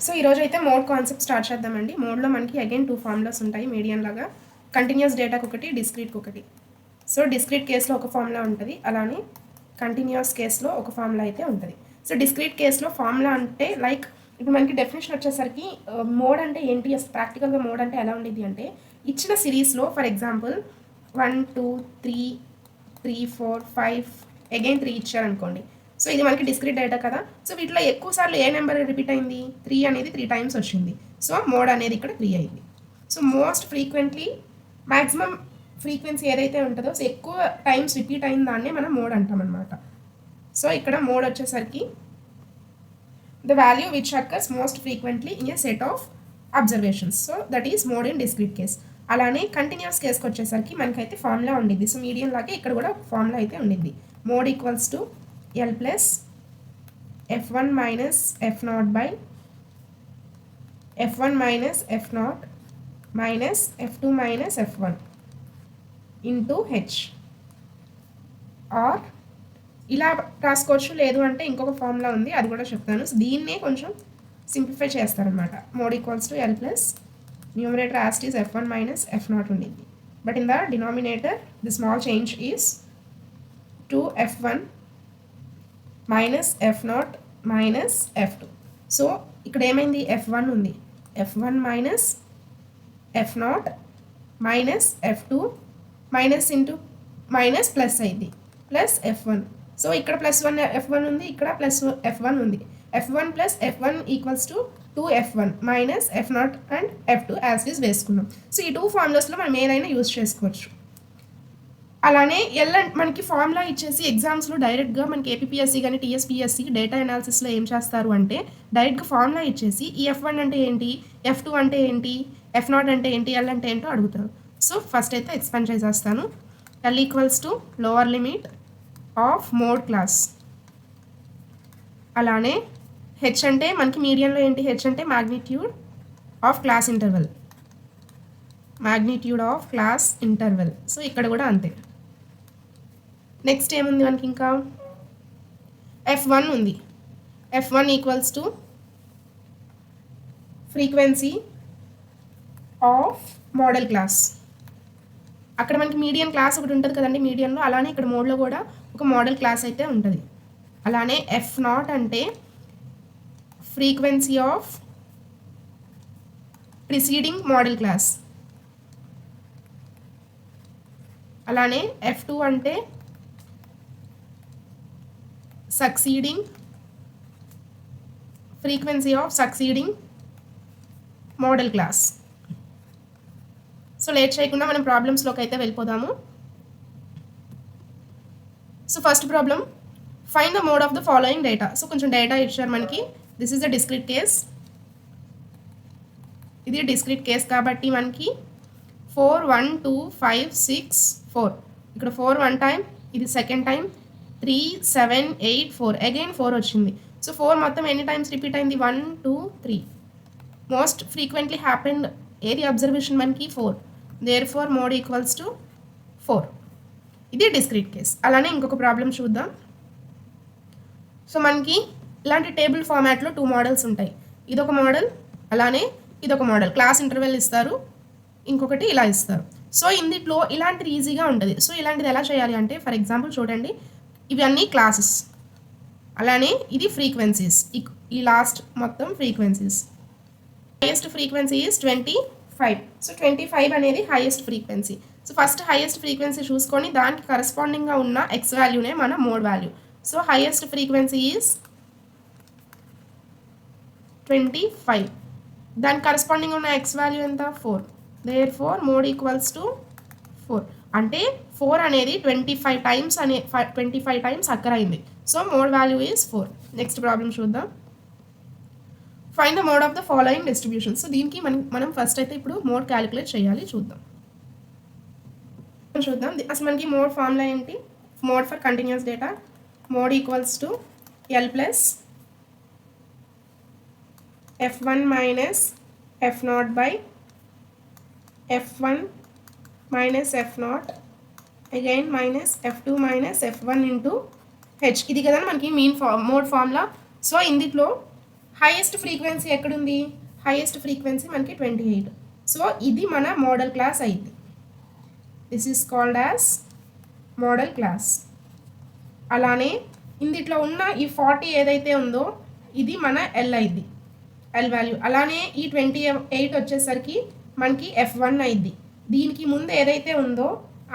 So ఈరోజు అయితే mode concept start చేద్దామండి. మోడ్లో మనకి అగైన్ 2 ఫార్ములాస్ ఉంటాయి మీడియన్ లాగా. కంటిన్యూస్ డేటాకి ఒకటి, డిస్క్రీట్కి ఒకటి. సో డిస్క్రీట్ కేసులో ఒక ఫార్ములా ఉంటుంది, అలానే కంటిన్యూస్ కేసులో ఒక ఫార్ములా అయితే ఉంటుంది. సో డిస్క్రీట్ కేసులో ఫార్ములా అంటే లైక్ ఇప్పుడు మనకి డెఫినేషన్ వచ్చేసరికి మోడ్ అంటే ఏంటి, ప్రాక్టికల్గా మోడ్ అంటే ఎలా ఉండేది అంటే ఇచ్చిన సిరీస్లో ఫర్ ఎగ్జాంపుల్ 1 2 3 3 4 5 అగైన్ 3 ఇచ్చారనుకోండి. సో ఇది మనకి డిస్క్రీట్ డేటా కదా. సో వీటిలో ఎక్కువ సార్లు ఏ నెంబర్ రిపీట్ అయింది, 3 అనేది 3 టైమ్స్ వచ్చింది. సో మోడ్ అనేది ఇక్కడ 3 అయింది. So most frequently maximum frequency ఏదైతే ఉంటుందో సో ఎక్కువ టైమ్స్ రిపీట్ అయిన దాన్నే మనం మోడ్ అంటాం అనమాట. సో ఇక్కడ మోడ్ వచ్చేసరికి the value which occurs most frequently in a set of observations. So that is mode in discrete case. అలానే కంటిన్యూస్ కేసుకి వచ్చేసరికి మనకైతే ఫార్ములా ఉండిద్ది. సో మీడియం లాగే ఇక్కడ కూడా ఫార్ములా అయితే ఉండిద్ది. Mode equals to L plus F1 minus F0 by F1 minus F0 minus F2 minus F1 into H. Or ఇలా రాసుకోవచ్చు, లేదు అంటే ఇంకొక ఫార్ములా ఉంది, అది కూడా చెప్తాను. సో దీన్నే కొంచెం సింప్లిఫై చేస్తారనమాట. Mode equals to L plus numerator as is F1 minus F0 ఉండింది. But in the denominator the small change is 2F1 minus F0 minus F2. So ఇక్కడ ఏమైంది, F1 ఉంది, F1 minus F0 minus F2 minus into minus plus అయింది plus F1. So ఇక్కడ plus 1 F1 ఉంది, ఇక్కడ plus F1 ఉంది. F1 plus F1 equals to 2F1 minus F0 and F2 as is వేసుకున్నాం. So ఈ 2 ఫార్ములాస్లో మనం ఏదైనా యూజ్ చేసుకోవచ్చు. అలానే మనకి ఫార్ములా ఇచ్చేసి ఎగ్జామ్స్లో డైరెక్ట్గా మనకి ఏపీఎస్సి కానీ టీఎస్పీఎస్సి డేటా అనాలిసిస్లో ఏం చేస్తారు అంటే డైరెక్ట్గా ఫార్ములా ఇచ్చేసి ఈ F1 అంటే ఏంటి, F2 అంటే ఏంటి, F0 అంటే ఏంటి, L అంటే ఏంటో అడుగుతారు. సో ఫస్ట్ అయితే ఎక్స్పాండ్ చేసేస్తాను. L equals to lower limit of mode class. అలానే హెచ్ అంటే మనకి మీడియంలో ఏంటి, హెచ్ అంటే magnitude of class interval, magnitude of class interval. So ఇక్కడ కూడా అంతే. నెక్స్ట్ ఏముంది మనకి, ఇంకా F1 ఉంది. F1 equals to frequency of modal class. అక్కడ మనకి మీడియన్ క్లాస్ ఒకటి ఉంటుంది కదండి మీడియన్లో, అలానే ఇక్కడ మోడ్లో కూడా ఒక మోడల్ క్లాస్ అయితే ఉంటుంది. అలానే F0 అంటే frequency of preceding modal class. అలానే F2 అంటే succeeding frequency of succeeding modal class. So late చేయకుండా మనం ప్రాబ్లమ్స్లోకి అయితే వెళ్ళిపోదాము. So first problem, find the mode of the following data. So కొంచెం డేటా ఇచ్చారు మనకి. This is the discrete case. ఇది డిస్క్రీట్ కేస్ కాబట్టి మనకి 4 1 2 5 6 4, ఇక్కడ 4 1 టైం, ఇది సెకండ్ టైం, 3 7 8 4 అగైన్ 4 వచ్చింది. సో 4 మొత్తం ఎన్ని టైమ్స్ రిపీట్ అయింది, 1 2 3. మోస్ట్ ఫ్రీక్వెంట్లీ హ్యాపెండ్ ఏది అబ్జర్వేషన్ మనకి 4. Therefore mode equals to 4. ఇది డిస్క్రీట్ కేస్. అలానే ఇంకొక ప్రాబ్లం చూద్దాం. సో మనకి ఇలాంటి టేబుల్ ఫార్మాట్లో 2 మోడల్స్ ఉంటాయి. ఇదొక మోడల్, అలానే ఇదొక మోడల్. క్లాస్ ఇంటర్వెల్ ఇస్తారు, ఇంకొకటి ఇలా ఇస్తారు. సో ఇందులో ఇలాంటిది ఈజీగా ఉంటుంది. సో ఇలాంటిది ఎలా చేయాలి అంటే ఫర్ ఎగ్జాంపుల్ చూడండి, ఇవన్నీ క్లాసెస్, అలానే ఇది ఫ్రీక్వెన్సీస్, ఈ లాస్ట్ మొత్తం frequencies. Highest frequency is 25. So 25 అనేది highest frequency. So first highest frequency చూసుకొని దానికి కరస్పాండింగ్గా ఉన్న ఎక్స్ వాల్యూనే మన mode value. So highest frequency is 25, దానికి కరస్పాండింగ్ ఉన్న ఎక్స్ వాల్యూ ఎంత, 4. Therefore mode equals to 4. అంటే 4 అనేది 25 టైమ్స్ 25 టైమ్స్ అక్కర్ అయింది. So mode value is 4. Next problem చూద్దాం. Find the mode of the following distribution. So దీనికి మనం first అయితే ఇప్పుడు మోడ్ క్యాలిక్యులేట్ చేయాలి. చూద్దాం. అసలు మనకి మోడ్ ఫార్ములా ఏంటి, mode for continuous data. Mode equals to L plus F1 minus F0 by F1 minus F0 again minus F2 minus F1 into H. ఇది కదా మనకి మెయిన్ మోడ్ ఫార్ములా. సో ఇందులో highest frequency ఎక్కడుంది? Highest frequency మనకి 28. So ఇది మన modal class అయింది. This is called as modal class. అలానే ఇందులో ఉన్న ఈ 40 ఏదైతే ఉందో ఇది మన ఎల్ అయింది, ఎల్ వాల్యూ. అలానే ఈ 28 వచ్చేసరికి మనకి F1 అయింది. దీనికి ముందు ఏదైతే ఉందో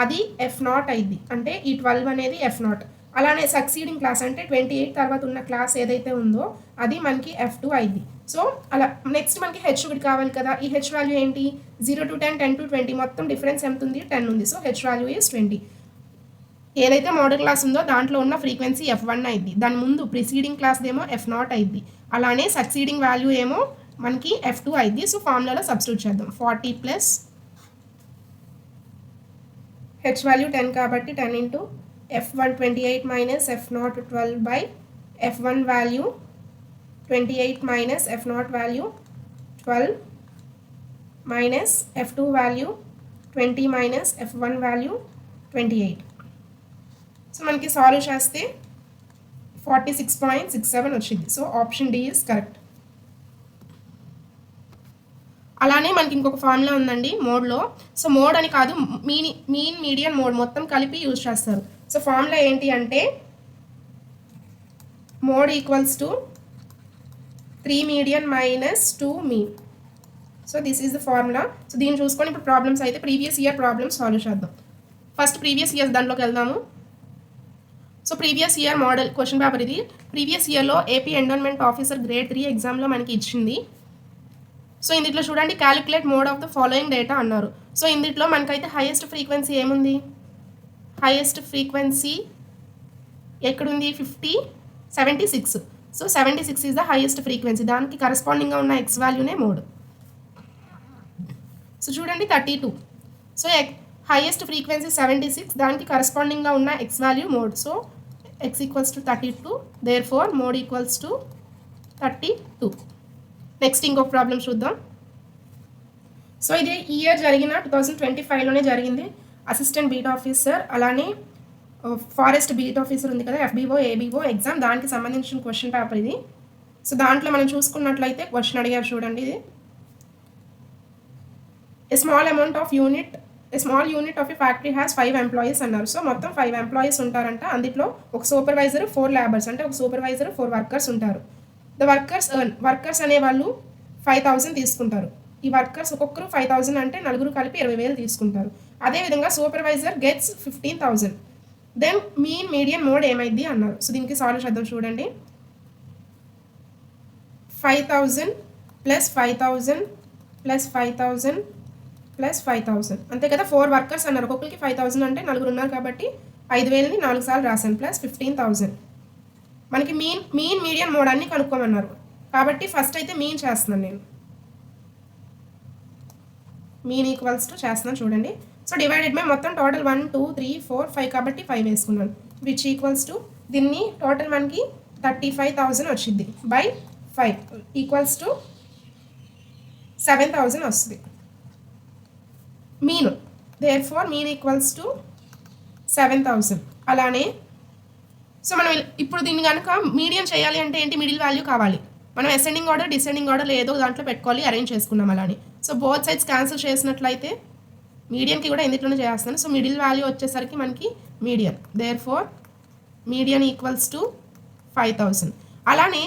అది F0 అయింది, అంటే ఈ 12 అనేది F0. అలానే సక్సీడింగ్ క్లాస్ అంటే 28 తర్వాత ఉన్న క్లాస్ ఏదైతే ఉందో అది మనకి F2 అయింది. సో అలా నెక్స్ట్ మనకి హెచ్ ఒకటి కావాలి కదా. ఈ హెచ్ వాల్యూ ఏంటి? 0 to 10, 10 to 20, మొత్తం డిఫరెన్స్ ఎంత ఉంది? 10 ఉంది. So H value is 20. ఏదైతే మోడల్ క్లాస్ ఉందో దాంట్లో ఉన్న ఫ్రీక్వెన్సీ F1 అయింది, దాని ముందు ప్రిసీడింగ్ క్లాస్ ఏమో F0 అయింది. అలానే సక్సీడింగ్ వాల్యూ ఏమో మనకి F2 అయింది. సో ఫార్ములాలో సబ్స్టిట్యూట్ చేద్దాం. 40 ప్లస్ హెచ్ వాల్యూ 10 కాబట్టి 10 into F1 28 minus F0 12 by F1 value 28 minus F0 value 12 minus F2 value 20 minus F1 value 28. So మనకి సాల్వ్ చేస్తే 46.67 వచ్చింది. So option D is correct. అలానే మనకి ఇంకొక ఫార్ములా ఉందండి మోడ్లో. సో మోడ్ అని కాదు, మీన్ మీడియన్ మోడ్ మొత్తం కలిపి యూజ్ చేస్తారు. సో ఫార్ములా ఏంటి అంటే mode equals to 3 median minus 2 mean. So this is the formula. So దీన్ని చూసుకొని ఇప్పుడు ప్రాబ్లమ్స్ అయితే ప్రీవియస్ ఇయర్ ప్రాబ్లమ్స్ సాల్వ్ చేద్దాం. ఫస్ట్ ప్రీవియస్ ఇయర్స్ దాంట్లోకి వెళ్దాము. So previous year model question paper ఇది. ప్రీవియస్ ఇయర్లో ఏపీ ఎండోన్మెంట్ ఆఫీసర్ గ్రేడ్ 3 ఎగ్జామ్లో మనకి ఇచ్చింది. సో ఇందులో చూడండి, calculate mode of the following data అన్నారు. సో ఇందులో మనకైతే హైయెస్ట్ ఫ్రీక్వెన్సీ ఏముంది? హైయెస్ట్ ఫ్రీక్వెన్సీ ఎక్కడుంది? 76. So 76 is the highest frequency. దానికి కరస్పాండింగ్గా ఉన్న ఎక్స్ వాల్యూనే మోడ్. సో చూడండి 32. సో హైయెస్ట్ ఫ్రీక్వెన్సీ 76, దానికి కరస్పాండింగ్గా ఉన్న x value mode. So x equals to 32, therefore mode equals to 32. Next ఇంకొక ప్రాబ్లం చూద్దాం. సో ఇది ఇయర్ జరిగిన 2025లోనే జరిగింది. అసిస్టెంట్ బీట్ ఆఫీసర్ అలానే ఫారెస్ట్ బీట్ ఆఫీసర్ ఉంది కదా, FBO ABO ఎగ్జామ్, దానికి సంబంధించిన క్వశ్చన్ పేపర్ ఇది. సో దాంట్లో మనం చూసుకున్నట్లయితే క్వశ్చన్ అడిగారు చూడండి. ఇది a small unit of a factory has 5 employees అన్నారు. సో మొత్తం 5 ఎంప్లాయీస్ ఉంటారంట. అందులో ఒక సూపర్వైజర్ 4 లేబర్స్, అంటే ఒక సూపర్వైజర్ 4 వర్కర్స్ ఉంటారు. ద వర్కర్స్ అనేవాళ్ళు 5,000 తీసుకుంటారు. ఈ వర్కర్స్ ఒక్కొక్కరు 5,000 అంటే నలుగురు కలిపి 20,000 తీసుకుంటారు. అదేవిధంగా supervisor gets 15,000. Then mean median mode ఏమైంది అన్నారు. సో దీనికి సాల్వ్ చేద్దాం చూడండి. 5,000 ప్లస్ 5,000 ప్లస్ 5,000 ప్లస్ 5,000 అంతే కదా. 4 వర్కర్స్ అన్నారు, ఒక్కొక్కరికి 5,000 అంటే నలుగురు ఉన్నారు కాబట్టి 5,000ని 4 సార్లు రాశాను, ప్లస్ 15,000. మనకి మీన్ మీడియన్ మోడ్ అన్ని కనుక్కోమన్నారు కాబట్టి ఫస్ట్ అయితే మీన్ చేస్తున్నాను నేను. మీన్ ఈక్వల్స్ టు చేస్తున్నాను చూడండి. సో డివైడెడ్ బై మొత్తం టోటల్ 1 2 3 4 5 కాబట్టి 5 వేసుకున్నాను, విచ్ ఈక్వల్స్ టు దీన్ని టోటల్ మనకి 35,000 వచ్చింది బై 5 ఈక్వల్స్ టు 7,000 వస్తుంది mean. Therefore mean equals to 7,000. అలానే సో మనం ఇప్పుడు దీన్ని కనుక మీడియం చేయాలి అంటే ఏంటి? మిడిల్ వాల్యూ కావాలి. మనం అసెండింగ్ ఆర్డర్ డిసెండింగ్ ఆర్డర్ ఏదో దాంట్లో పెట్టుకోవాలి, అరేంజ్ చేసుకున్నాం అలానే. సో బోత్ సైడ్స్ క్యాన్సిల్ చేసినట్లయితే మీడియంకి కూడా ఎందులోనే చేస్తాను. సో మిడిల్ వాల్యూ వచ్చేసరికి మనకి median, therefore median equals to 5,000. అలానే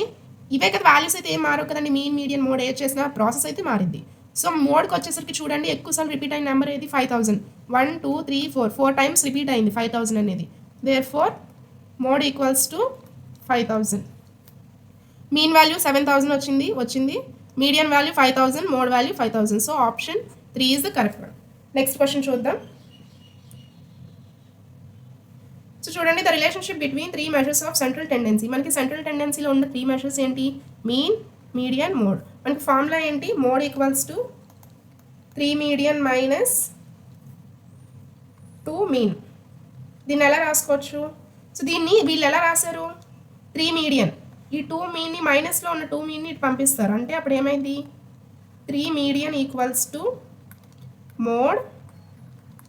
ఇవే కదా వాల్యూస్ అయితే ఏం మారవు కదండి. మీడియన్ మోడ్ ఏ చేసినా ప్రాసెస్ అయితే మారింది. సో మోడ్కి వచ్చేసరికి చూడండి ఎక్కువసార్లు రిపీట్ అయిన నెంబర్ ఏది? 5,000. 1 2 3 4 టైమ్స్ రిపీట్ అయింది 5,000 అనేది. Therefore mode equals to 5,000. Mean value 7,000 వచ్చింది. Median value 5,000, mode value 5,000. సో ఆప్షన్ 3 is the correct one. Next question చూద్దాం. సో చూడండి, the relationship between 3 measures of central tendency. మనకి సెంట్రల్ టెండెన్సీలో ఉన్న 3 మెజర్స్ ఏంటి? Mean, median, mode. మనకి ఫార్ములా ఏంటి? Mode equals to 3 median minus 2 mean. దీన్ని ఎలా రాసుకోవచ్చు? సో దీన్ని వీళ్ళు ఎలా రాశారు? 3 మీడియన్, ఈ 2 మీన్ని మైనస్లో ఉన్న 2 మీన్ని ఇటు పంపిస్తారు, అంటే అప్పుడు ఏమైంది? 3 median equals to mode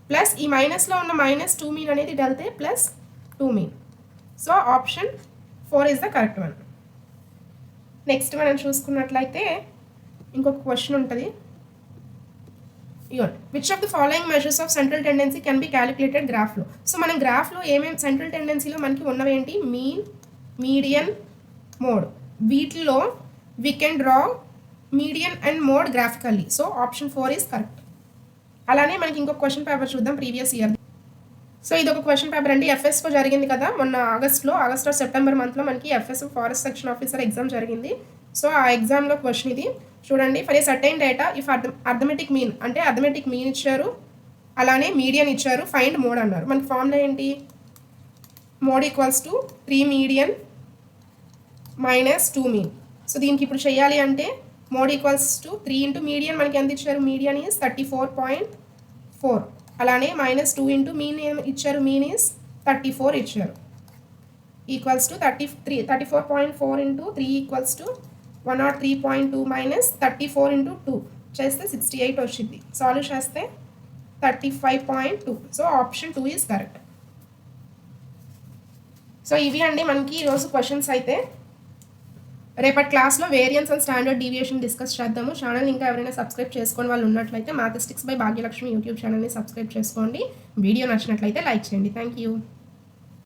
plus ఈ మైనస్లో ఉన్న -2 మీన్ అనేది ఇటు వెళ్తే plus 2 mean. So option 4 is the correct one. Next మనం చూసుకున్నట్లయితే ఇంకొక క్వశ్చన్ ఉంటుంది. ఇగోండి, which of the following measures of central tendency can be calculated గ్రాఫ్లో. సో మనం గ్రాఫ్లో ఏమేమి సెంట్రల్ టెండెన్సీలో మనకి ఉన్నవేంటి, మీన్, మీడియన్, మోడ్. వీటిలో we can draw median and mode graphically. So option 4 is correct. అలానే మనకి ఇంకొక క్వశ్చన్ పేపర్ చూద్దాం ప్రీవియస్ ఇయర్. సో ఇది ఒక క్వశ్చన్ పేపర్ అండి, ఎఫ్ఎస్ఓ జరిగింది కదా మొన్న ఆగస్ట్ సెప్టెంబర్ మంత్లో మనకి FSO forest section officer exam జరిగింది. సో ఆ ఎగ్జామ్లో క్వశ్చన్ ఇది చూడండి. For a certain data if arithmetic mean అంటే అర్థమెటిక్ మీన్ ఇచ్చారు, అలానే మీడియన్ ఇచ్చారు, ఫైండ్ మోడ్ అన్నారు. మనకి ఫార్ములా ఏంటి, mode equals to 3 median minus 2 mean. So దీనికి ఇప్పుడు చేయాలి అంటే mode equals to 3 into median, మనకి ఎంత ఇచ్చారు, మీడియన్ ఈజ్ 34.4, అలానే మైనస్ 2 ఇంటూ మీన్ ఏం ఇచ్చారు, మీన్ ఈజ్ 34 ఇచ్చారు, equals to 34.4 into 3 equals to 103.2 minus 34 into 2 చేస్తే 68 వచ్చింది. సాల్వ్ చేస్తే 35.2. So option 2 is correct. So ఇవి అండి మనకి ఈరోజు క్వశ్చన్స్. అయితే రేపటి క్లాస్లో variance and standard deviation discuss చేద్దాము. ఛానల్ ఇంకా ఎవరైనా సబ్స్క్రైబ్ చేసుకొని వాళ్ళు ఉన్నట్లయితే మ్యాథమెటిక్స్ బై భాగ్యలక్ష్మి యూట్యూబ్ ఛానల్ని సబ్స్క్రైబ్ చేసుకోండి. వీడియో నచ్చినట్లయితే లైక్ చేయండి. Thank you.